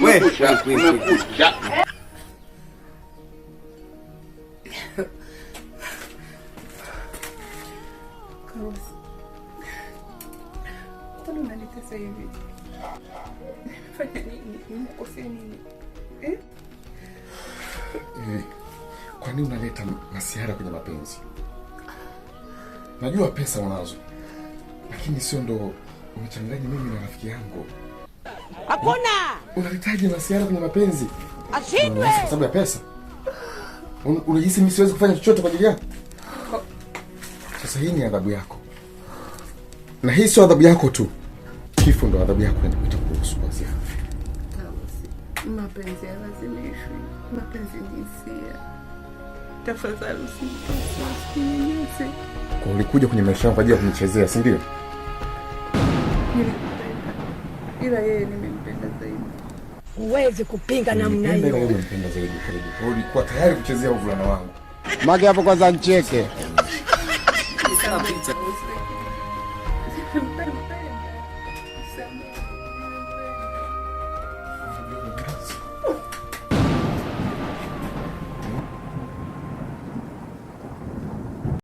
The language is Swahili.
Umekuja. Karosi. Mbona unanitesa hivi? Fanya nini? Nimekosea nini? Kwa nini unaleta masiara kwenye mapenzi? Najua pesa unazo, lakini sio ndo umechanganya mimi na rafiki yangu. Hakuna! Unaletaje masiara kwenye mapenzi? Ashindwe! Kwa sababu ya pesa? Unajisi mimi siwezi kufanya chochote kwa ajili yako? Sasa hii ni adhabu yako. Na hii sio adhabu yako tu. Kifo ndo adhabu yako itakuhusu basi. Mapenzi lazimishwi. Mapenzi ni hisia. Tafadhali usinyanyase. Kwa ulikuja kwenye maisha yangu kwa ajili ya kunichezea, si ndio? Nilipenda. Ila yeye nimempenda zaidi. Huwezi kupinga namna hiyo. Yeye nimempenda zaidi kweli. Ulikuwa tayari kuchezea uvulana wangu. Mage hapo kwanza nicheke. Nisamehe.